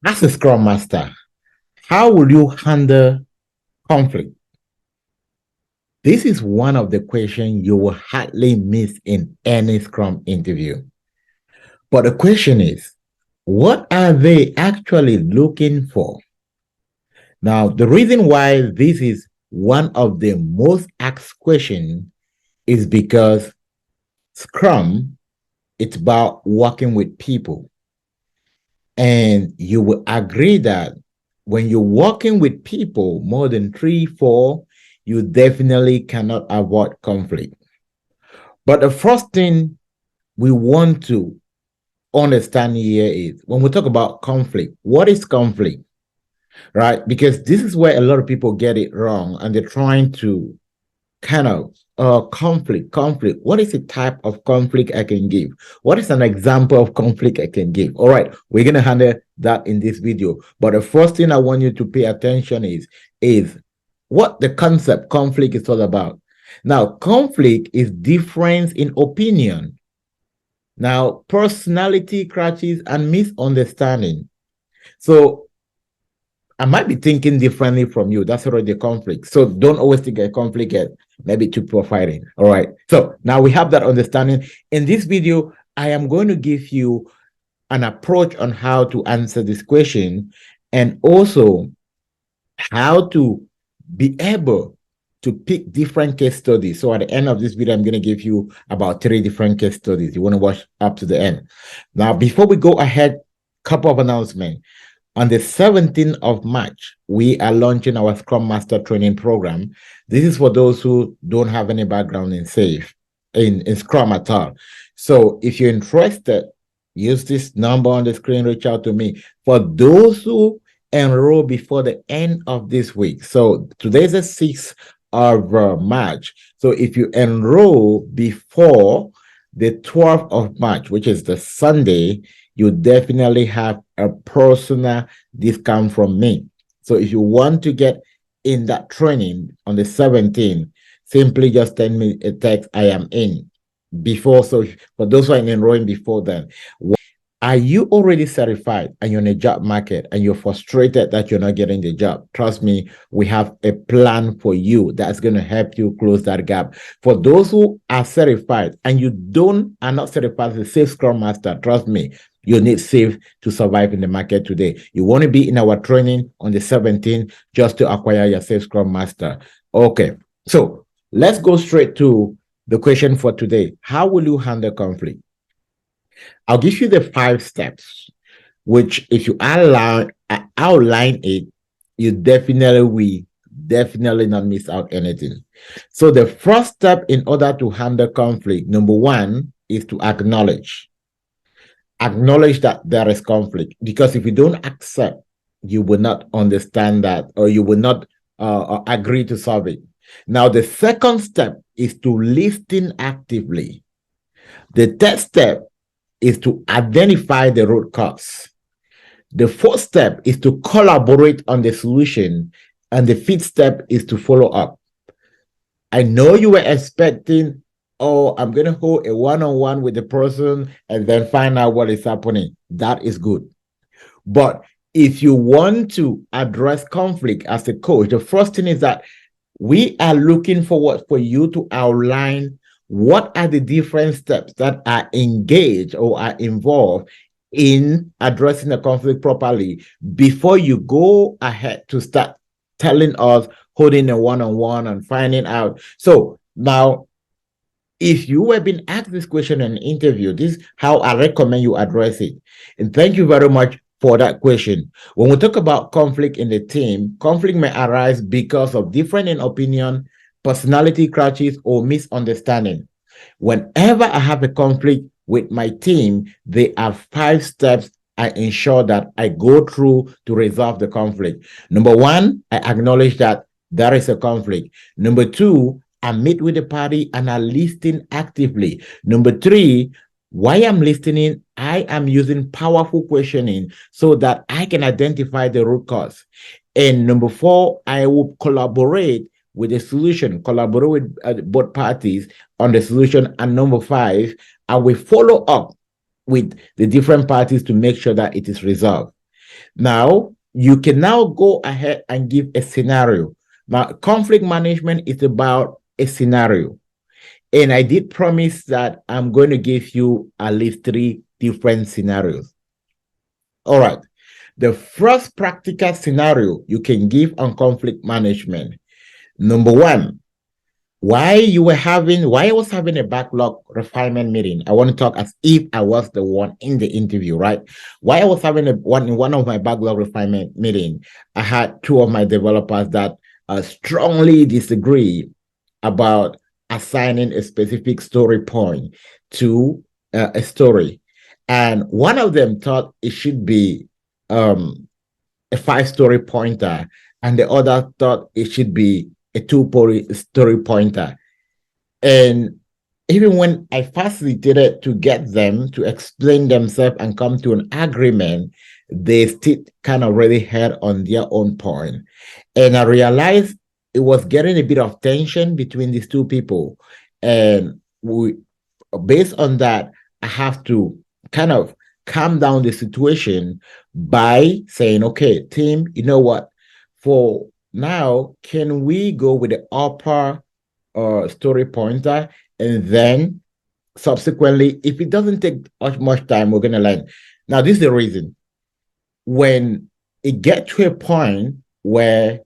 As a Scrum Master, how will you handle conflict? This is one of the questions you will hardly miss in any Scrum interview. But the question is, what are they actually looking for? Now, the reason why this is one of the most asked questions is because Scrum, it's about working with people. And you will agree that when you're working with people more than 3, 4, you definitely cannot avoid conflict. But the first thing we want to understand here is when we talk about conflict, what is conflict? Right? Because this is where a lot of people get it wrong and they're trying to kind of conflict. What is the type of conflict I can give? What is an example of conflict I can give? All right, we're gonna handle that in this video. But the first thing I want you to pay attention is what the concept conflict is all about. Now, conflict is difference in opinion. Now, personality crashes and misunderstanding. So I might be thinking differently from you. That's already a conflict. So don't always think a conflict as maybe two profiling. All right. So now we have that understanding. In this video, I am going to give you an approach on how to answer this question and also how to be able to pick different case studies. So at the end of this video, I'm going to give you about 3 different case studies. You want to watch up to the end. Now, before we go ahead, couple of announcements. On the 17th of March, we are launching our Scrum Master training program. This is for those who don't have any background in SAFe, in Scrum at all. So if you're interested, use this number on the screen, reach out to me. For those who enroll before the end of this week, so today's the 6th of March. So if you enroll before the 12th of March, which is the Sunday, you definitely have a personal discount from me. So if you want to get in that training on the 17th, simply just send me a text, I am in. Before, so for those who are enrolling before then, are you already certified and you're in a job market and you're frustrated that you're not getting the job? Trust me, we have a plan for you that's going to help you close that gap. For those who are certified and you are not certified as a SAFe Scrum Master, trust me, you need SAFe to survive in the market today. You want to be in our training on the 17th just to acquire your SAFe Scrum Master. Okay, so let's go straight to the question for today. How will you handle conflict? I'll give you the 5 steps, which if you outline it, you definitely not miss out anything. So the first step in order to handle conflict, number 1, is to acknowledge that there is conflict, because if you don't accept, you will not understand that, or you will not agree to solve it. Now, the second step is to listen actively. The third step is to identify the root cause. The fourth step is to collaborate on the solution. And the fifth step is to follow up. I know you were expecting, oh, I'm going to hold a one-on-one with the person and then find out what is happening. That is good. But if you want to address conflict as a coach, the first thing is that we are looking for you to outline what are the different steps that are engaged or are involved in addressing the conflict properly before you go ahead to start telling us, holding a one-on-one and finding out. So now, if you have been asked this question in an interview, this is how I recommend you address it. And thank you very much for that question. When we talk about conflict in the team, conflict may arise because of different in opinion, personality crashes, or misunderstanding. Whenever I have a conflict with my team, there are 5 steps I ensure that I go through to resolve the conflict. Number 1, I acknowledge that there is a conflict. Number 2, I meet with the party and I listen actively. Number 3, while I'm listening, I am using powerful questioning so that I can identify the root cause. And number 4, I will collaborate with the solution, collaborate with both parties on the solution. And number 5, I will follow up with the different parties to make sure that it is resolved. Now, you can now go ahead and give a scenario. Now, conflict management is about a scenario. And I did promise that I'm going to give you at least three different scenarios. All right. The first practical scenario you can give on conflict management. Number one, why I was having a backlog refinement meeting. I want to talk as if I was the one in the interview, right? Why I was having one of my backlog refinement meeting, I had two of my developers that strongly disagree about assigning a specific story point to a story. And one of them thought it should be um, a 5 story pointer, and the other thought it should be a 2 story pointer. And even when I facilitated to get them to explain themselves and come to an agreement, they still kind of really had on their own point. And I realized it was getting a bit of tension between these two people. And based on that, I have to kind of calm down the situation by saying, okay, team, you know what? For now, can we go with the upper story pointer, and then subsequently, if it doesn't take much time, we're gonna learn. Now, this is the reason. When it gets to a point where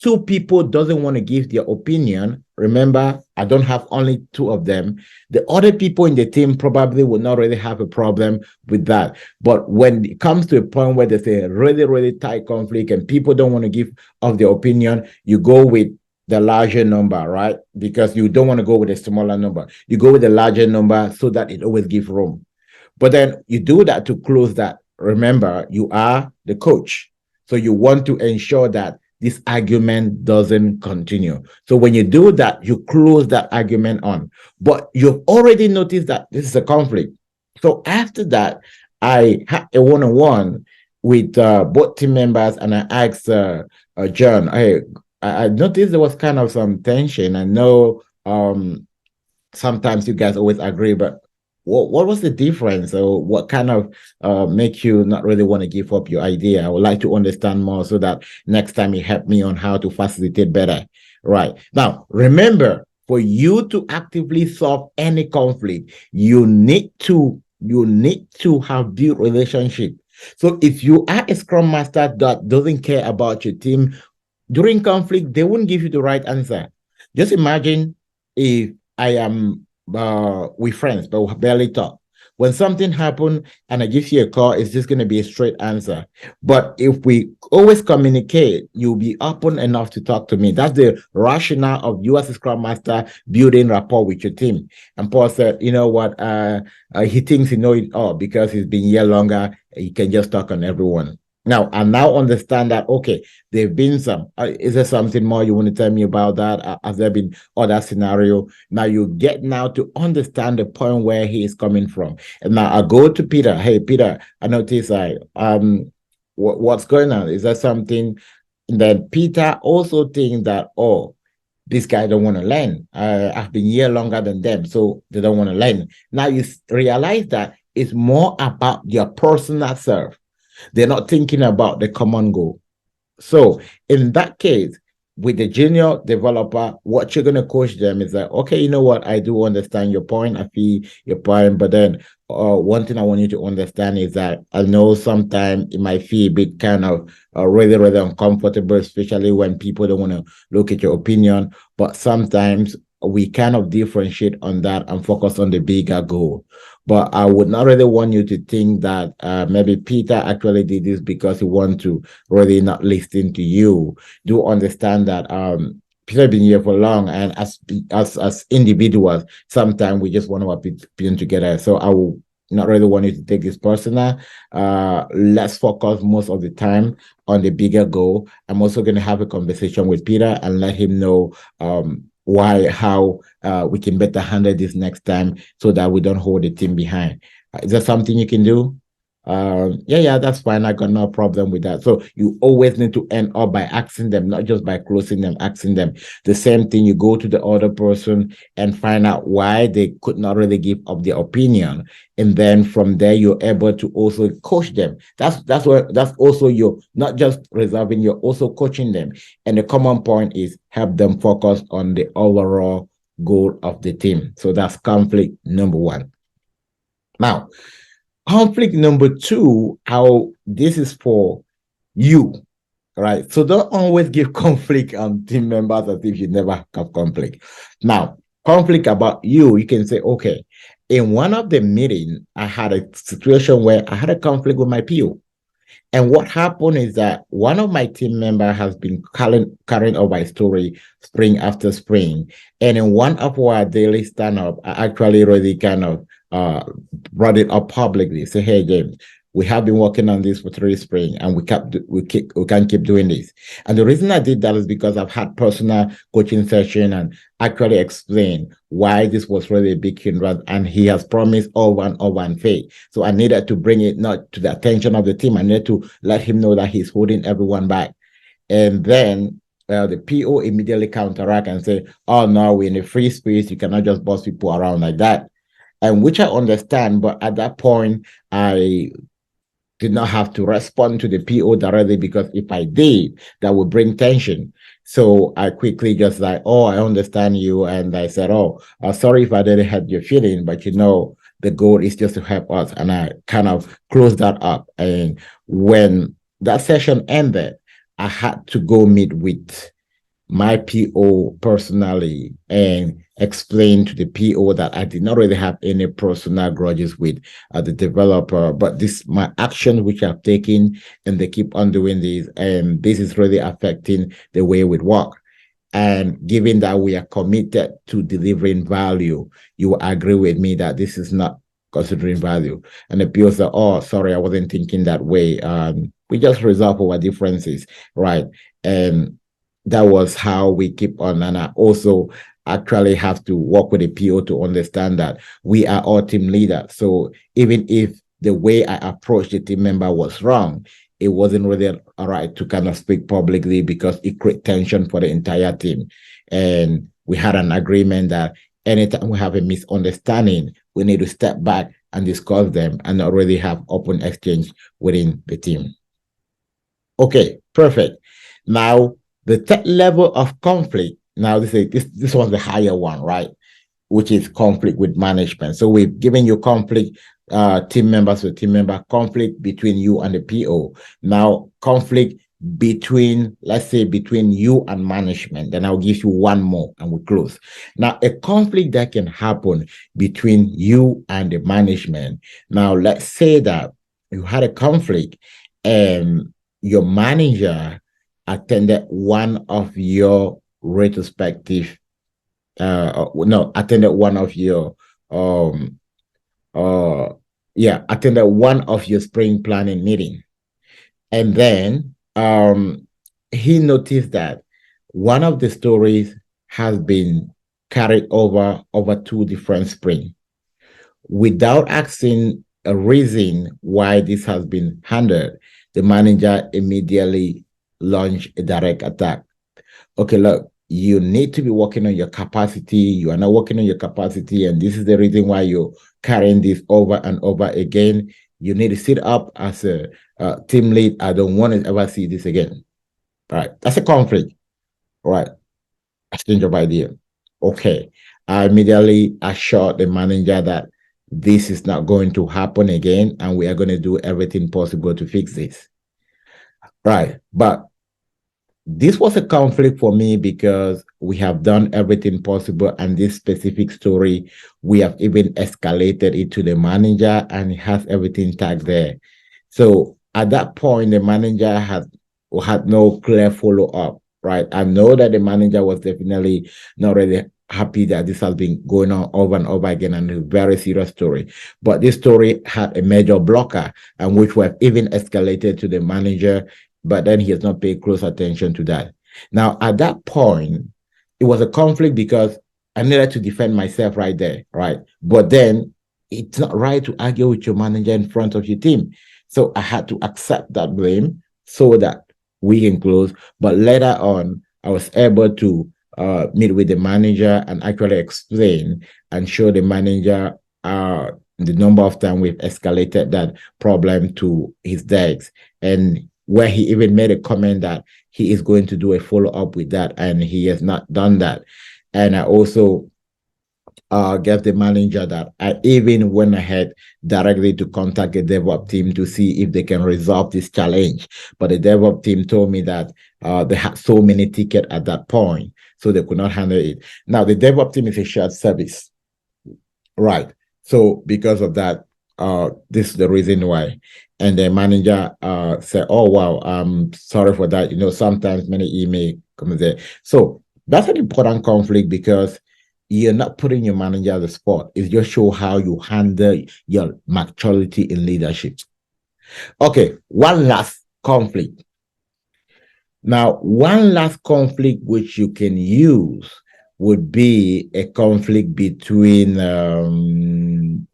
two people doesn't want to give their opinion, remember, I don't have only two of them. The other people in the team probably will not really have a problem with that. But when it comes to a point where there's a really, really tight conflict and people don't want to give of their opinion, you go with the larger number, right? Because you don't want to go with a smaller number. You go with the larger number so that it always gives room. But then you do that to close that. Remember, you are the coach. So you want to ensure that this argument doesn't continue. So when you do that, you close that argument on. But you've already noticed that this is a conflict. So after that, I had a one-on-one with both team members, and I asked John, hey, I noticed there was kind of some tension. I know sometimes you guys always agree, but what was the difference, or what kind of make you not really want to give up your idea? I would like to understand more so that next time you help me on how to facilitate better. Right. Now, remember, for you to actively solve any conflict, you need to have the relationship. So if you are a Scrum Master that doesn't care about your team, during conflict, they won't give you the right answer. Just imagine if I am with friends, but we barely talk. When something happened and I give you a call, it's just going to be a straight answer. But if we always communicate, you'll be open enough to talk to me. That's the rationale of you as a Scrum Master building rapport with your team. And Paul said, you know what? He thinks he knows it all because he's been here longer. He can just talk on everyone. Now, I now understand that, okay, there have been some. Is there something more you want to tell me about that? Has there been other scenario? Now you get now to understand the point where he is coming from. And now I go to Peter. Hey, Peter, I notice what's going on? Is there something? And then Peter also thinks that, oh, this guy don't want to learn. I've been here longer than them, so they don't want to learn. Now you realize that it's more about their personal self. They're not thinking about the common goal. So in that case, with the junior developer, what you're going to coach them is that, okay, you know what? I do understand your point. I feel your point. But then one thing I want you to understand is that I know sometimes it might feel a bit kind of really, really uncomfortable, especially when people don't want to look at your opinion. But sometimes we kind of differentiate on that and focus on the bigger goal. But I would not really want you to think that maybe Peter actually did this because he wanted to really not listen to you. Do understand that Peter been here for long, and as individuals, sometimes we just want to be together. So I will not really want you to take this personal. Let's focus most of the time on the bigger goal. I'm also going to have a conversation with Peter and let him know how we can better handle this next time so that we don't hold the team behind. Is that something you can do? Yeah, that's fine. I got no problem with that. So you always need to end up by asking them, not just by closing them, asking them. The same thing, you go to the other person and find out why they could not really give up their opinion. And then from there, you're able to also coach them. That's also you're not just resolving, you're also coaching them. And the common point is help them focus on the overall goal of the team. So that's conflict number one. Now, conflict number two, how this is for you, right? So don't always give conflict on team members as if you never have conflict. Now, conflict about you, you can say, okay, in one of the meetings, I had a situation where I had a conflict with my PO. And what happened is that one of my team members has been carrying over a story spring after spring. And in one of our daily stand-up, I actually really kind of brought it up publicly. Say, hey, James, we have been working on this for 3 spring and we can't keep doing this. And the reason I did that is because I've had personal coaching session and actually explained why this was really a big hindrance. And he has promised over and faith. So I needed to bring it not to the attention of the team. I needed to let him know that he's holding everyone back. And then the PO immediately counteract and say, oh, no, we're in a free space. You cannot just boss people around like that. And which I understand. But at that point, I did not have to respond to the PO directly because if I did, that would bring tension. So I quickly just like, oh, I understand you. And I said, oh, sorry if I didn't hurt your feeling, but the goal is just to help us. And I kind of closed that up. And when that session ended, I had to go meet with my PO personally and explain to the PO that I did not really have any personal grudges with the developer, but this my actions which I've taken, and they keep on doing this, and this is really affecting the way we work. And given that we are committed to delivering value, you will agree with me that this is not considering value. And the PO said, oh, sorry, I wasn't thinking that way. We just resolve our differences, right? And that was how we keep on. And I also actually have to work with the PO to understand that we are all team leaders. So even if the way I approached the team member was wrong, it wasn't really all right to kind of speak publicly because it created tension for the entire team. And we had an agreement that anytime we have a misunderstanding, we need to step back and discuss them and not really have open exchange within the team. Okay, perfect. Now, the third level of conflict, now this was the higher one, right? Which is conflict with management. So we've given you conflict, team members with team member, conflict between you and the PO. Now, conflict between, let's say, between you and management. Then I'll give you one more and we close. Now, a conflict that can happen between you and the management. Now, let's say that you had a conflict and your manager attended one of your retrospective attended one of your attended one of your spring planning meeting. And then he noticed that one of the stories has been carried over 2 different spring without asking a reason why this has been handled. The manager immediately launch a direct attack. Okay, look, you need to be working on your capacity. You are not working on your capacity, and this is the reason why you're carrying this over and over again. You need to sit up as a team lead. I don't want to ever see this again. All right, that's a conflict. All right, exchange of idea. Okay, I immediately assured the manager that this is not going to happen again, and we are going to do everything possible to fix this. Right, but this was a conflict for me because we have done everything possible, and this specific story, we have even escalated it to the manager, and it has everything tagged there. So at that point, the manager had no clear follow-up, right? I know that the manager was definitely not really happy that this has been going on over and over again, and a very serious story. But this story had a major blocker, and which we have even escalated to the manager, but then he has not paid close attention to that. Now, at that point, it was a conflict because I needed to defend myself right there, right? But then it's not right to argue with your manager in front of your team. So I had to accept that blame so that we can close. But later on, I was able to meet with the manager and actually explain and show the manager the number of times we've escalated that problem to his desk, and where he even made a comment that he is going to do a follow-up with that, and he has not done that. And I also gave the manager that I even went ahead directly to contact the DevOps team to see if they can resolve this challenge. But the DevOps team told me that they had so many tickets at that point, so they could not handle it. Now, the DevOps team is a shared service, right? So because of that, this is the reason why. And the manager said, "Oh wow, sorry for that. Sometimes many email come there." So that's an important conflict because you're not putting your manager on the spot. It just show how you handle your maturity in leadership. Okay, one last conflict. Now, one last conflict which you can use would be a conflict between,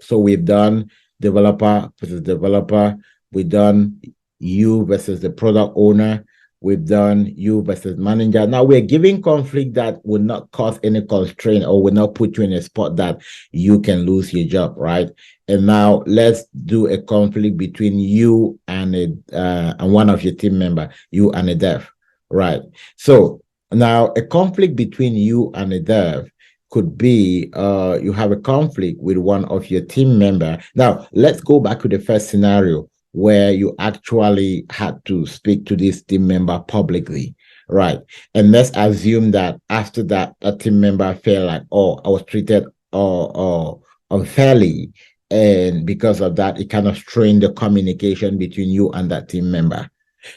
so we've done developer versus developer, we've done you versus the product owner, we've done you versus manager. Now we're giving conflict that will not cause any constraint or will not put you in a spot that you can lose your job, right? And now let's do a conflict between you and and one of your team member, you and a dev. Right. So now a conflict between you and a dev could be you have a conflict with one of your team member. Now let's go back to the first scenario where you actually had to speak to this team member publicly. Right. And let's assume that after that, a team member felt like, oh, I was treated unfairly. And because of that, it kind of strained the communication between you and that team member.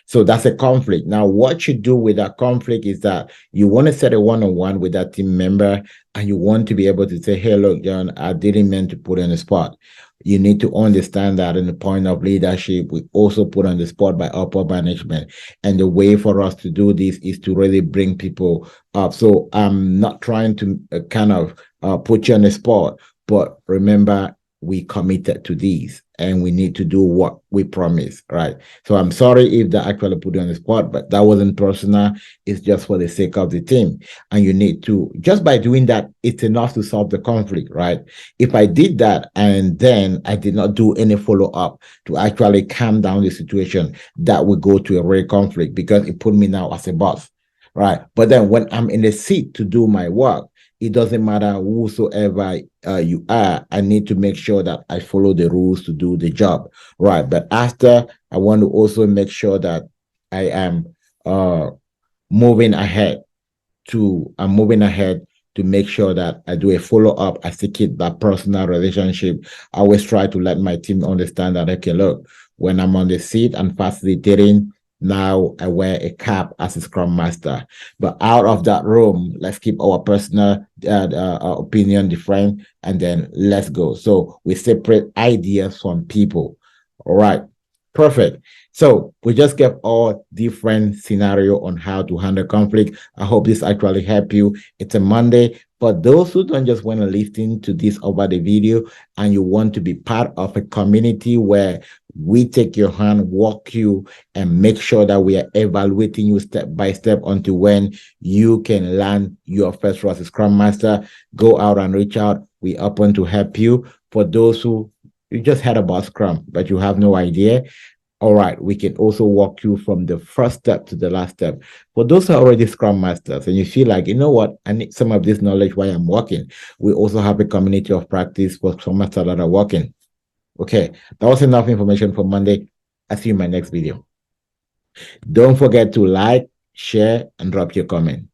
So that's a conflict. Now, what you do with that conflict is that you want to set a one-on-one with that team member, and you want to be able to say, hey, look, John, I didn't mean to put on the spot. You need to understand that in the point of leadership, we also put on the spot by upper management. And the way for us to do this is to really bring people up. So I'm not trying to kind of put you on the spot, but remember, we committed to these and we need to do what we promised, right? So I'm sorry if that actually put you on the spot, but that wasn't personal. It's just for the sake of the team. And you need to, just by doing that, it's enough to solve the conflict, right? If I did that and then I did not do any follow-up to actually calm down the situation, that would go to a real conflict because it put me now as a boss, right? But then when I'm in the seat to do my work, it doesn't matter whosoever you are. I need to make sure that I follow the rules to do the job, right? But after, I want to also make sure that I am moving ahead I'm moving ahead to make sure that I do a follow-up. I still keep that personal relationship. I always try to let my team understand that, okay, look, when I'm on the seat and facilitating, now I wear a cap as a Scrum Master. But out of that room, let's keep our personal opinion different, and then let's go. So we separate ideas from people. All right, perfect. So we just gave all different scenario on how to handle conflict. I hope this actually helped you. It's a Monday. For those who don't just want to listen to this over the video and you want to be part of a community where we take your hand, walk you, and make sure that we are evaluating you step by step until when you can land your first role as a Scrum Master, go out and reach out. We're open to help you. For those who you just heard about Scrum, but you have no idea, all right, we can also walk you from the first step to the last step. For those who are already Scrum Masters and you feel like, you know what, I need some of this knowledge while I'm working, we also have a community of practice for Scrum Masters that are working. Okay, that was enough information for Monday. I'll see you in my next video. Don't forget to like, share, and drop your comment.